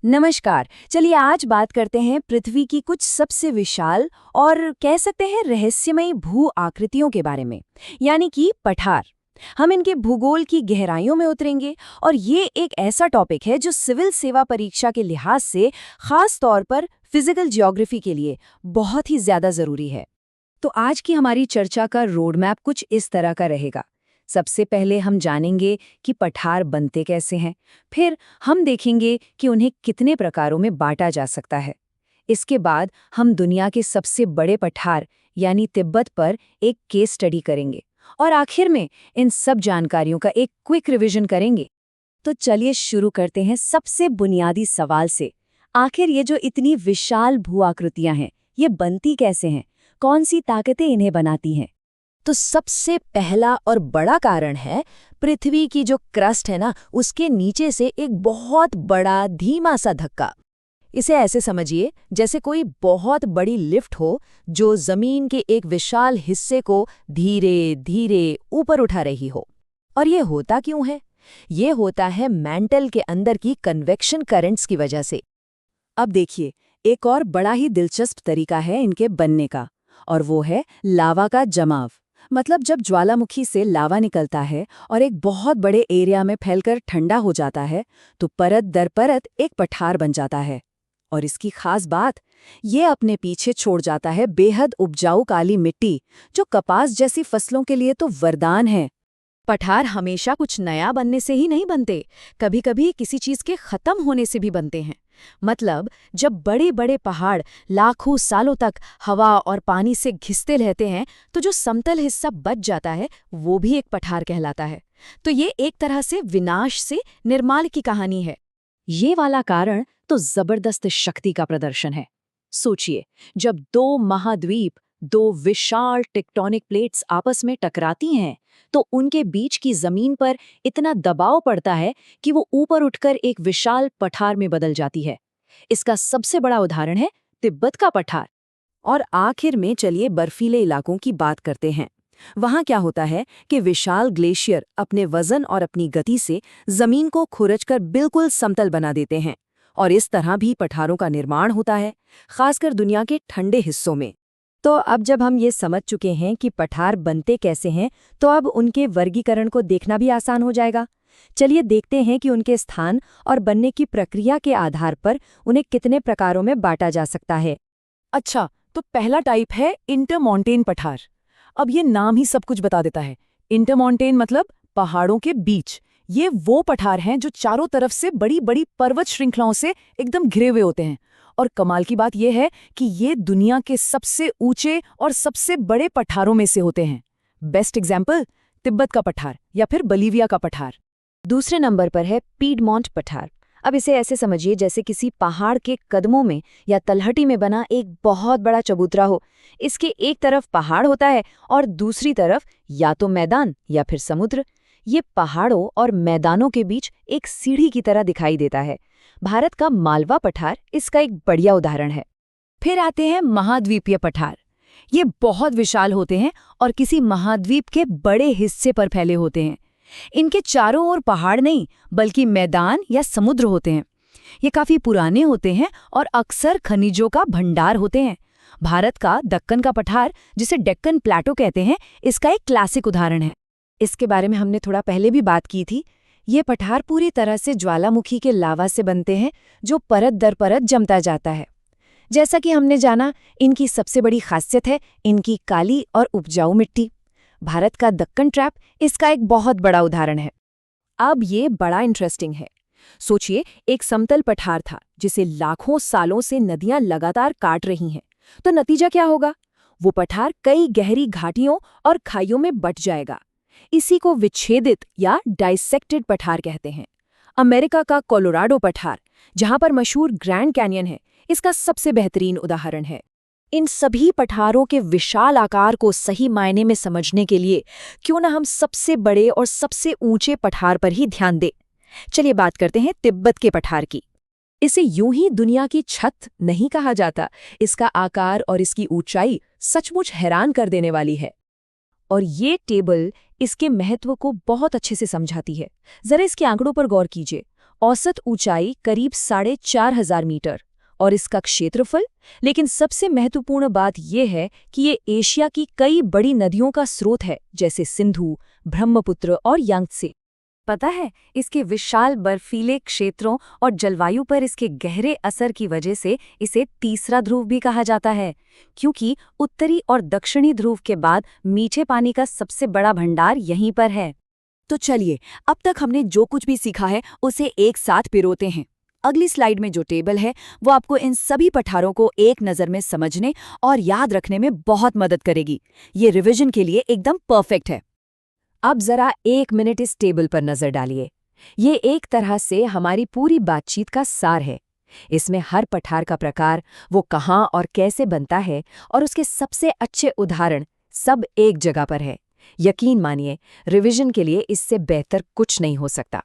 नमस्कार। चलिए आज बात करते हैं पृथ्वी की कुछ सबसे विशाल और कह सकते हैं रहस्यमयी भू आकृतियों के बारे में, यानी कि पठार। हम इनके भूगोल की गहराइयों में उतरेंगे और ये एक ऐसा टॉपिक है जो सिविल सेवा परीक्षा के लिहाज से खास तौर पर फिजिकल ज्योग्राफी के लिए बहुत ही ज्यादा जरूरी है। तो आज की हमारी चर्चा का रोड मैप कुछ इस तरह का रहेगा। सबसे पहले हम जानेंगे कि पठार बनते कैसे हैं, फिर हम देखेंगे कि उन्हें कितने प्रकारों में बांटा जा सकता है। इसके बाद हम दुनिया के सबसे बड़े पठार यानी तिब्बत पर एक केस स्टडी करेंगे और आखिर में इन सब जानकारियों का एक क्विक रिवीजन करेंगे। तो चलिए शुरू करते हैं सबसे बुनियादी सवाल से। आखिर ये जो इतनी विशाल भू आकृतियां हैं, ये बनती कैसे हैं? कौन सी ताकतें इन्हें बनाती हैं? तो सबसे पहला और बड़ा कारण है पृथ्वी की जो क्रस्ट है ना, उसके नीचे से एक बहुत बड़ा धीमा सा धक्का। इसे ऐसे समझिए जैसे कोई बहुत बड़ी लिफ्ट हो जो जमीन के एक विशाल हिस्से को धीरे धीरे ऊपर उठा रही हो। और ये होता क्यों है? ये होता है मैंटल के अंदर की कन्वेक्शन करंट्स की वजह से। अब देखिए, एक और बड़ा ही दिलचस्प तरीका है इनके बनने का, और वो है लावा का जमाव। मतलब जब ज्वालामुखी से लावा निकलता है और एक बहुत बड़े एरिया में फैलकर ठंडा हो जाता है, तो परत दर परत एक पठार बन जाता है। और इसकी खास बात, ये अपने पीछे छोड़ जाता है बेहद उपजाऊ काली मिट्टी, जो कपास जैसी फसलों के लिए तो वरदान है। पठार हमेशा कुछ नया बनने से ही नहीं बनते, कभी-कभी किसी चीज के खत्म होने से भी बनते हैं। मतलब जब बड़े बड़े पहाड़ लाखों सालों तक हवा और पानी से घिसते रहते हैं, तो जो समतल हिस्सा बच जाता है वो भी एक पठार कहलाता है। तो ये एक तरह से विनाश से निर्माण की कहानी है। ये वाला कारण तो जबरदस्त शक्ति का प्रदर्शन है। सोचिए, जब दो महाद्वीप, दो विशाल टेक्टोनिक प्लेट्स आपस में टकराती हैं, तो उनके बीच की जमीन पर इतना दबाव पड़ता है कि वो ऊपर उठकर एक विशाल पठार में बदल जाती है। इसका सबसे बड़ा उदाहरण है तिब्बत का पठार। और आखिर में चलिए बर्फीले इलाकों की बात करते हैं। वहां क्या होता है कि विशाल ग्लेशियर अपने वजन और अपनी गति से जमीन को खुरचकर बिल्कुल समतल बना देते हैं, और इस तरह भी पठारों का निर्माण होता है, खासकर दुनिया के ठंडे हिस्सों में। तो अब जब हम ये समझ चुके हैं कि पठार बनते कैसे हैं, तो अब उनके वर्गीकरण को देखना भी आसान हो जाएगा। चलिए देखते हैं कि उनके स्थान और बनने की प्रक्रिया के आधार पर उन्हें कितने प्रकारों में बांटा जा सकता है। अच्छा, तो पहला टाइप है इंटरमॉन्टेन पठार। अब ये नाम ही सब कुछ बता देता है। इंटरमॉन्टेन मतलब पहाड़ों के बीच। ये वो पठार हैं जो चारों तरफ से बड़ी बड़ी पर्वत श्रृंखलाओं से एकदम घिरे हुए होते हैं। और कमाल की बात यह है कि ये दुनिया के सबसे ऊंचे और सबसे बड़े पठारों में से होते हैं। बेस्ट एग्जाम्पल तिब्बत का पठार या फिर बलीविया का पठार। दूसरे नंबर पर है पीडमोंट पठार। अब इसे ऐसे समझिए जैसे किसी पहाड़ के कदमों में या तलहटी में बना एक बहुत बड़ा चबूतरा हो। इसके एक तरफ पहाड़ होता है और दूसरी तरफ या तो मैदान या फिर समुद्र। ये पहाड़ों और मैदानों के बीच एक सीढ़ी की तरह दिखाई देता है। भारत का मालवा पठार इसका एक बढ़िया उदाहरण है। फिर आते हैं महाद्वीपीय पठार। ये बहुत विशाल होते हैं और किसी महाद्वीप के बड़े हिस्से पर फैले होते हैं। इनके चारों ओर पहाड़ नहीं बल्कि मैदान या समुद्र होते हैं। ये काफी पुराने होते हैं और अक्सर खनिजों का भंडार होते हैं। भारत का दक्कन का पठार, जिसे डेक्कन प्लेटो कहते हैं, इसका एक क्लासिक उदाहरण है। इसके बारे में हमने थोड़ा पहले भी बात की थी। ये पठार पूरी तरह से ज्वालामुखी के लावा से बनते हैं, जो परत दर परत जमता जाता है। जैसा कि हमने जाना, इनकी सबसे बड़ी खासियत है इनकी काली और उपजाऊ मिट्टी। भारत का दक्कन ट्रैप इसका एक बहुत बड़ा उदाहरण है। अब ये बड़ा इंटरेस्टिंग है। सोचिए, एक समतल पठार था जिसे लाखों सालों से नदियां लगातार काट रही हैं। तो नतीजा क्या होगा? वो पठार कई गहरी घाटियों और खाइयों में बट जाएगा। इसी को विच्छेदित या डाइसेक्टेड पठार कहते हैं। अमेरिका का कोलोराडो पठार, जहां पर मशहूर ग्रैंड कैनियन है, इसका सबसे बेहतरीन उदाहरण है। इन सभी पठारों के विशाल आकार को सही मायने में समझने के लिए क्यों ना हम सबसे बड़े और सबसे ऊंचे पठार पर ही ध्यान दें। चलिए बात करते हैं तिब्बत के पठार की। इसे यूं ही दुनिया की छत नहीं कहा जाता। इसका आकार और इसकी ऊंचाई सचमुच हैरान कर देने वाली है। और ये टेबल इसके महत्व को बहुत अच्छे से समझाती है। जरा इसके आंकड़ों पर गौर कीजिए। औसत ऊंचाई करीब 4,500 मीटर और इसका क्षेत्रफल। लेकिन सबसे महत्वपूर्ण बात यह है कि ये एशिया की कई बड़ी नदियों का स्रोत है, जैसे सिंधु, ब्रह्मपुत्र और यांगत्से। पता है, इसके विशाल बर्फीले क्षेत्रों और जलवायु पर इसके गहरे असर की वजह से इसे तीसरा ध्रुव भी कहा जाता है, क्योंकि उत्तरी और दक्षिणी ध्रुव के बाद मीठे पानी का सबसे बड़ा भंडार यहीं पर है। तो चलिए, अब तक हमने जो कुछ भी सीखा है उसे एक साथ पिरोते हैं। अगली स्लाइड में जो टेबल है वो आपको इन सभी पठारों को एक नज़र में समझने और याद रखने में बहुत मदद करेगी। ये रिवीजन के लिए एकदम परफेक्ट है। अब जरा 1 मिनट इस टेबल पर नजर डालिए। ये एक तरह से हमारी पूरी बातचीत का सार है। इसमें हर पठार का प्रकार, वो कहाँ और कैसे बनता है और उसके सबसे अच्छे उदाहरण सब एक जगह पर है। यकीन मानिए, रिवीजन के लिए इससे बेहतर कुछ नहीं हो सकता।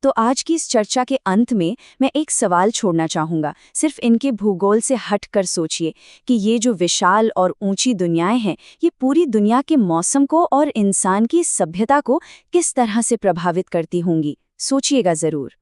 तो आज की इस चर्चा के अंत में मैं एक सवाल छोड़ना चाहूँगा। सिर्फ इनके भूगोल से हटकर सोचिए कि ये जो विशाल और ऊंची दुनियाएं हैं, ये पूरी दुनिया के मौसम को और इंसान की सभ्यता को किस तरह से प्रभावित करती होंगी। सोचिएगा ज़रूर।